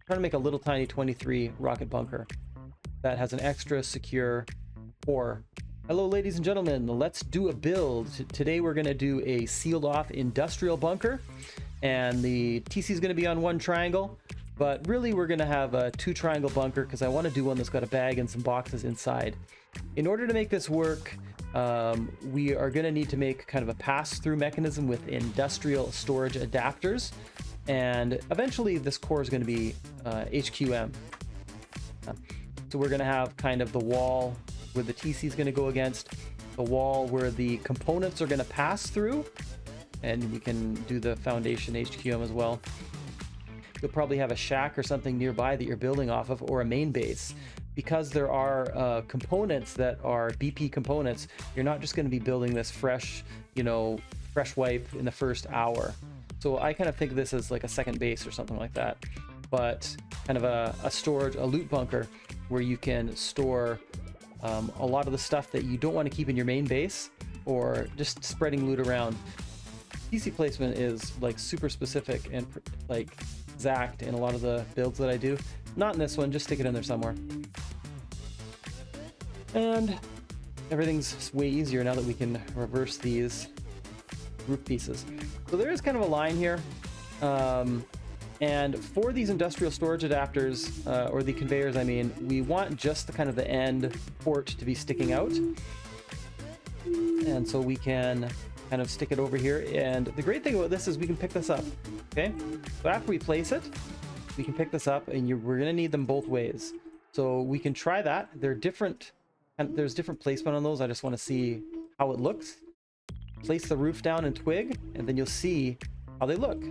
trying to make a little tiny 23 rocket bunker that has an extra secure core. Hello, ladies and gentlemen. Let's do a build. Today we're going to do a sealed off industrial bunker, and the TC is going to be on one triangle, but really we're going to have a 2-triangle bunker because I want to do one that's got a bag and some boxes inside. In order to make this work, we are going to need to make kind of a pass-through mechanism with industrial storage adapters, and eventually this core is going to be HQM. So we're going to have kind of the wall where the TC is going to go against, the wall where the components are going to pass through, and we can do the foundation HQM as well. You'll probably have a shack or something nearby that you're building off of, or a main base. Because there are components that are BP components, you're not just going to be building this fresh, fresh wipe in the first hour. So I kind of think of this as like a second base or something like that, but kind of a storage, a loot bunker where you can store a lot of the stuff that you don't want to keep in your main base, or just spreading loot around. PC placement is like super specific and like exact in a lot of the builds that I do. Not in this one, just stick it in there somewhere. And everything's way easier now that we can reverse these roof pieces. So there is kind of a line here. And for these industrial storage adapters, or the conveyors, I mean, we want just the kind of the end port to be sticking out. And so we can kind of stick it over here. And the great thing about this is we can pick this up, okay? So after we place it, we can pick this up, and we're gonna need them both ways. So we can try that. They're different, and there's different placement on those. I just wanna see how it looks. Place the roof down in twig, and then you'll see how they look.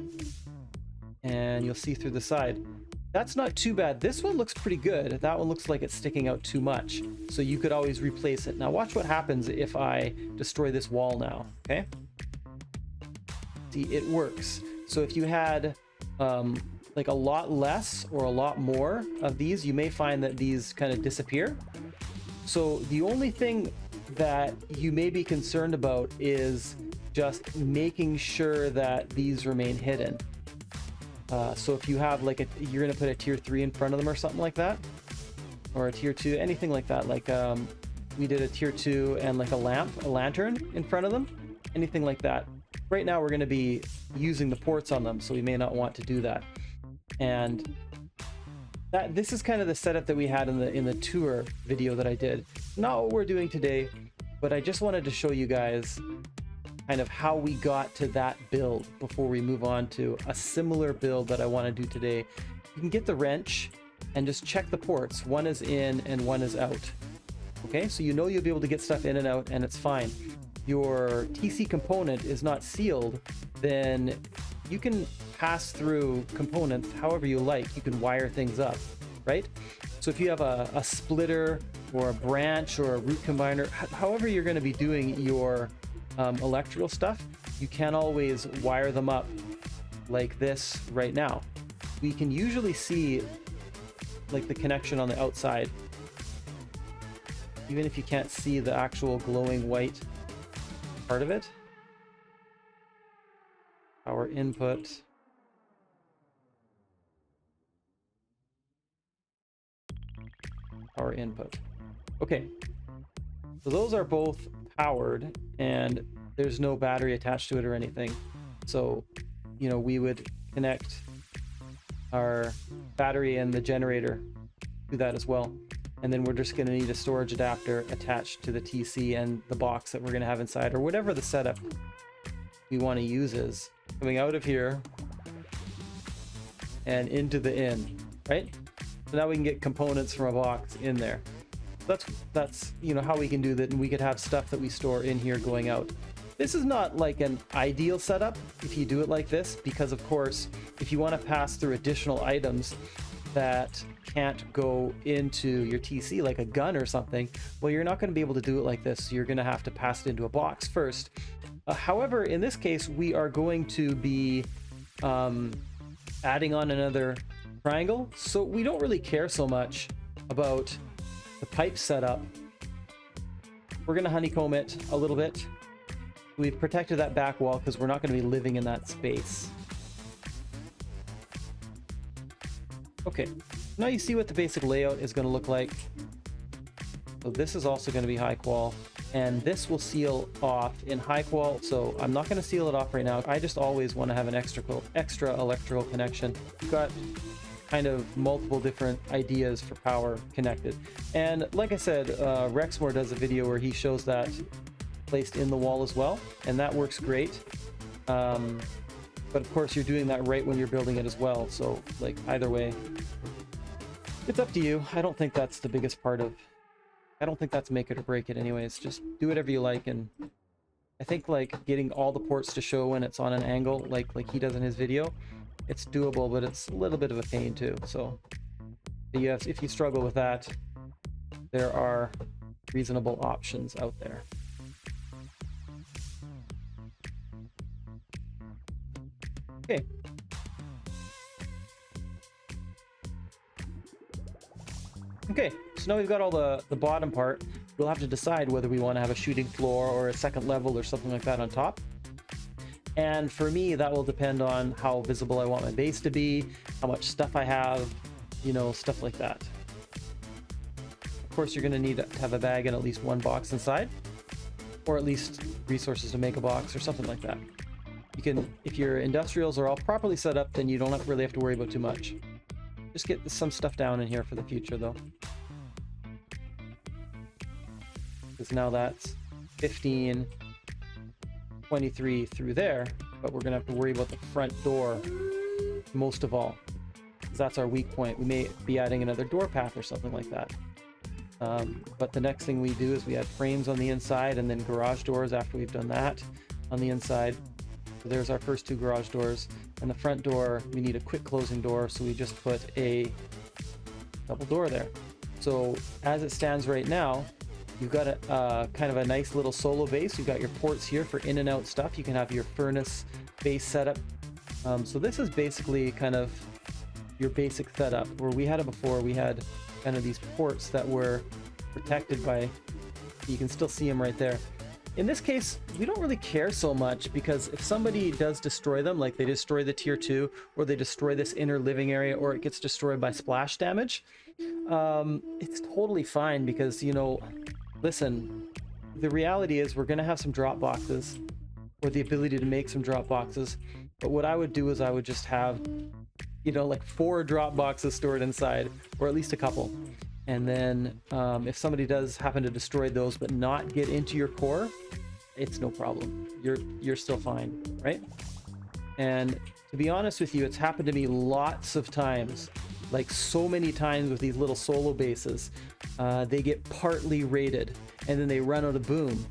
And you'll see through the side. That's not too bad. This one looks pretty good. That one looks like it's sticking out too much. So you could always replace it. Now watch what happens if I destroy this wall now, okay? See, it works. So if you had like a lot less or a lot more of these, you may find that these kind of disappear. So the only thing that you may be concerned about is just making sure that these remain hidden. So if you have like you're gonna put a tier 3 in front of them or something like that, or a tier 2, anything like that. Like we did a tier 2 and like a lantern in front of them, anything like that. Right now we're gonna be using the ports on them, so we may not want to do that. And this is kind of the setup that we had in the tour video that I did. Not what we're doing today, but I just wanted to show you guys kind of how we got to that build before we move on to a similar build that I want to do today. You can get the wrench and just check the ports. One is in and one is out. Okay, so you'll be able to get stuff in and out, and it's fine. Your TC component is not sealed, then you can pass through components however you like. You can wire things up, right? So if you have a splitter or a branch or a root combiner, however you're going to be doing your electrical stuff, you can always wire them up like this right now. We can usually see like the connection on the outside, even if you can't see the actual glowing white part of it. Power input. Power input. Okay, so those are both powered, and there's no battery attached to it or anything. So, we would connect our battery and the generator to that as well. And then we're just going to need a storage adapter attached to the TC and the box that we're going to have inside, or whatever the setup we want to use is. Coming out of here and into the in, right? So now we can get components from a box in there. That's how we can do that, and we could have stuff that we store in here going out. This is not like an ideal setup if you do it like this, because of course if you want to pass through additional items that can't go into your TC, like a gun or something, well, you're not going to be able to do it like this. You're going to have to pass it into a box first. However, in this case we are going to be adding on another triangle, so we don't really care so much about the pipe setup. We're going to honeycomb it a little bit. We've protected that back wall because we're not going to be living in that space. Okay, now you see what the basic layout is going to look like. So this is also going to be high qual, and this will seal off in high qual. So I'm not going to seal it off right now. I just always want to have an extra electrical connection. We've got kind of multiple different ideas for power connected. And like I said, Reksmore does a video where he shows that placed in the wall as well, and that works great. But of course you're doing that right when you're building it as well. So like either way, it's up to you. I don't think that's the biggest part of, I don't think that's make it or break it anyways. Just do whatever you like. And I think like getting all the ports to show when it's on an angle, like he does in his video, it's doable, but it's a little bit of a pain too. So yes, if you struggle with that, there are reasonable options out there. Okay. Okay, so now we've got all the bottom part. We'll have to decide whether we want to have a shooting floor or a second level or something like that on top. And for me, that will depend on how visible I want my base to be, how much stuff I have, you know, stuff like that. Of course, you're going to need to have a bag and at least one box inside, or at least resources to make a box or something like that. You can, if your industrials are all properly set up, then you don't really have to worry about too much. Just get some stuff down in here for the future though. Because now that's 15, 23 through there, but we're gonna have to worry about the front door most of all, because that's our weak point. We may be adding another door path or something like that. But the next thing we do is we add frames on the inside and then garage doors after we've done that on the inside. So there's our first two garage doors, and the front door, we need a quick closing door, so we just put a double door there. So as it stands right now, you've got a kind of a nice little solo base. You've got your ports here for in and out stuff. You can have your furnace base setup. So this is basically kind of your basic setup. Where we had it before, we had kind of these ports that were protected by, you can still see them right there. In this case, we don't really care so much, because if somebody does destroy them, like they destroy the tier 2, or they destroy this inner living area, or it gets destroyed by splash damage, it's totally fine, because, you know, listen, the reality is we're going to have some drop boxes, or the ability to make some drop boxes. But what I would do is I would just have, you know, like 4 drop boxes stored inside, or at least a couple. And then if somebody does happen to destroy those but not get into your core, it's no problem. You're still fine, right? And to be honest with you, it's happened to me lots of times, like so many times with these little solo bases. They get partly raided and then they run out of boom.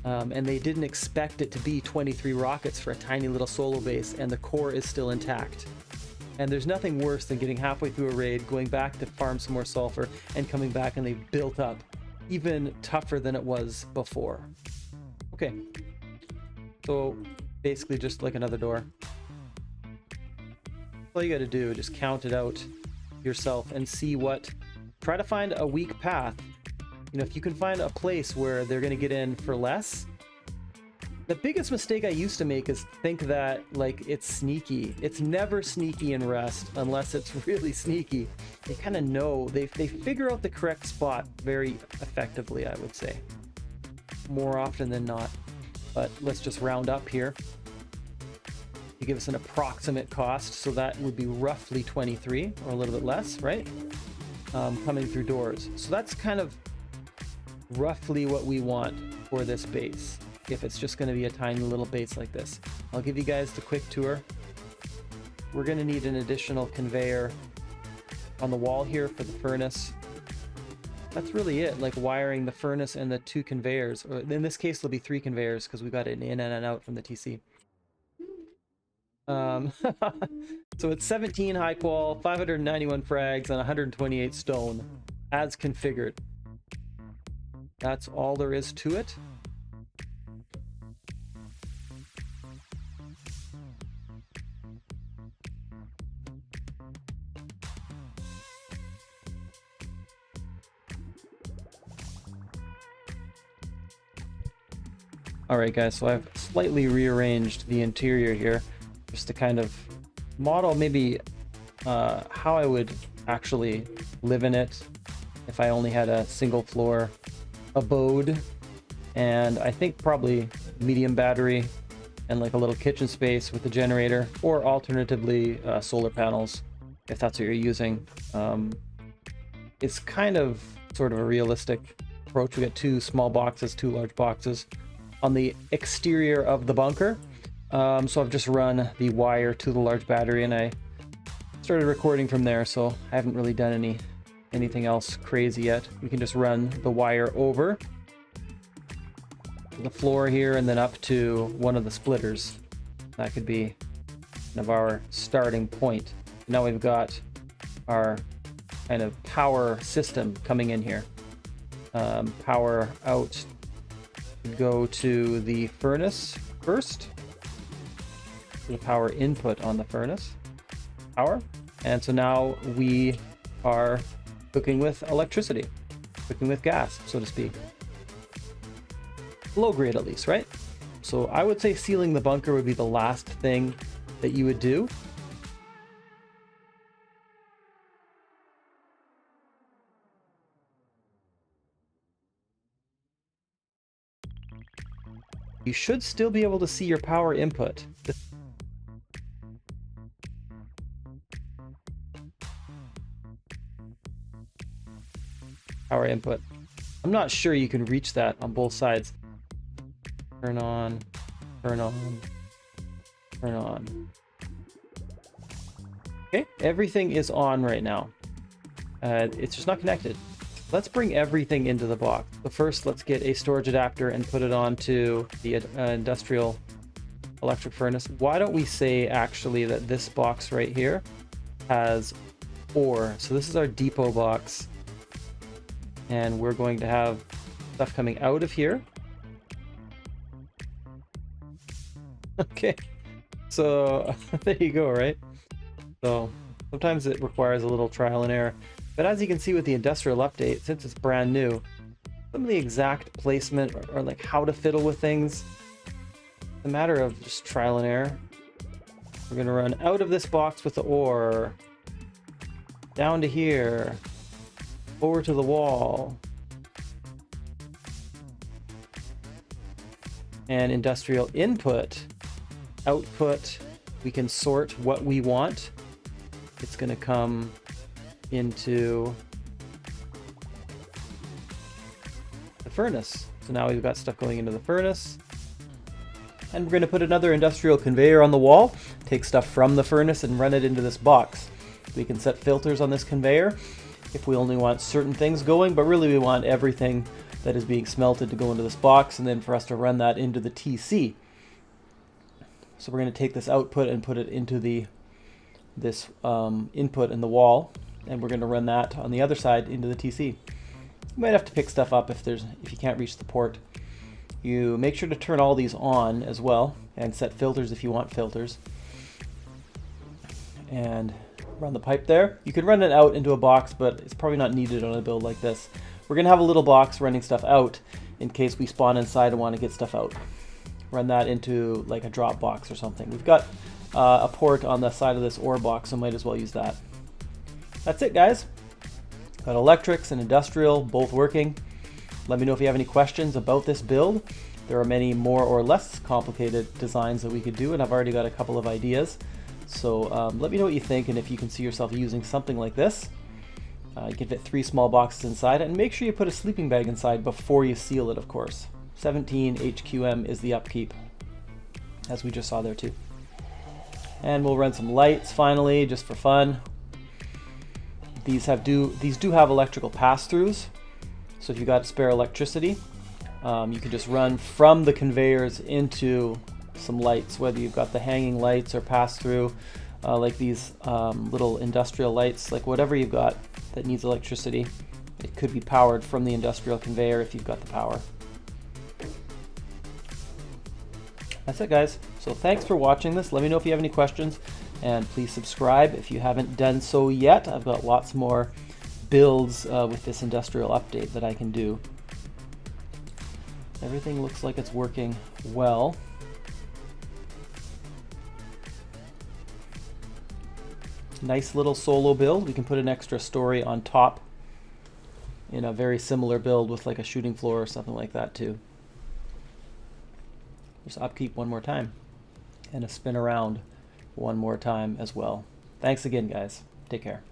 And they didn't expect it to be 23 rockets for a tiny little solo base, and the core is still intact. And there's nothing worse than getting halfway through a raid, going back to farm some more sulfur, and coming back and they've built up even tougher than it was before. Okay, so basically just like another door. All you got to do is just count it out yourself and see what, try to find a weak path. You know, if you can find a place where they're going to get in for less. The biggest mistake I used to make is think that, like, it's sneaky. It's never sneaky in Rust unless it's really sneaky. They kind of know, they figure out the correct spot very effectively, I would say. More often than not. But let's just round up here to give us an approximate cost. So that would be roughly 23, or a little bit less, right? Coming through doors. So that's kind of roughly what we want for this base, if it's just going to be a tiny little base like this. I'll give you guys the quick tour. We're going to need an additional conveyor on the wall here for the furnace. That's really it, like wiring the furnace and the 2 conveyors. Or in this case, there'll be 3 conveyors because we got an in and an out from the TC. So it's 17 high qual, 591 frags, and 128 stone as configured. That's all there is to it. Alright guys, so I've slightly rearranged the interior here just to kind of model maybe how I would actually live in it if I only had a single floor abode. And I think probably medium battery and like a little kitchen space with a generator, or alternatively solar panels if that's what you're using. It's kind of sort of a realistic approach. We got 2 small boxes, 2 large boxes on the exterior of the bunker. So I've just run the wire to the large battery and I started recording from there, so I haven't really done anything else crazy yet. We can just run the wire over the floor here and then up to one of the splitters. That could be kind of our starting point. Now we've got our kind of power system coming in here. Power out would go to the furnace first. The power input on the furnace. Power. And so now we are cooking with electricity, cooking with gas, so to speak. Low grade at least, right? So I would say sealing the bunker would be the last thing that you would do. You should still be able to see your power input. Power input. I'm not sure you can reach that on both sides. Turn on, turn on, turn on. Okay, everything is on right now. It's just not connected. Let's bring everything into the box. But first, let's get a storage adapter and put it onto the industrial electric furnace. Why don't we say actually that this box right here has ore. So this is our depot box. And we're going to have stuff coming out of here. Okay, so there you go, right? So sometimes it requires a little trial and error. But as you can see with the industrial update, since it's brand new, some of the exact placement or like how to fiddle with things, it's a matter of just trial and error. We're going to run out of this box with the ore, down to here, over to the wall, and industrial input, output, we can sort what we want. It's going to come into the furnace. So now we've got stuff going into the furnace. And we're going to put another industrial conveyor on the wall, take stuff from the furnace and run it into this box. We can set filters on this conveyor if we only want certain things going, but really we want everything that is being smelted to go into this box and then for us to run that into the TC. So we're going to take this output and put it into this input in the wall, and we're going to run that on the other side into the TC. You might have to pick stuff up if you can't reach the port. You make sure to turn all these on as well and set filters if you want filters. And run the pipe there. You could run it out into a box, but it's probably not needed on a build like this. We're going to have a little box running stuff out in case we spawn inside and want to get stuff out. Run that into like a drop box or something. We've got a port on the side of this ore box, so might as well use that. That's it, guys. Got electrics and industrial both working. Let me know if you have any questions about this build. There are many more or less complicated designs that we could do, and I've already got a couple of ideas. So let me know what you think, and if you can see yourself using something like this. You can fit 3 small boxes inside it, and make sure you put a sleeping bag inside before you seal it, of course. 17 HQM is the upkeep, as we just saw there too. And we'll run some lights finally, just for fun. These do have electrical pass-throughs, so if you've got spare electricity, you can just run from the conveyors into some lights, whether you've got the hanging lights or pass-through, like these little industrial lights, like whatever you've got that needs electricity. It could be powered from the industrial conveyor if you've got the power. That's it, guys. So thanks for watching this. Let me know if you have any questions, and please subscribe if you haven't done so yet. I've got lots more builds with this industrial update that I can do. Everything looks like it's working well. Nice little solo build. We can put an extra story on top in a very similar build with like a shooting floor or something like that too. Just upkeep one more time and a spin around one more time as well. Thanks again, guys. Take care.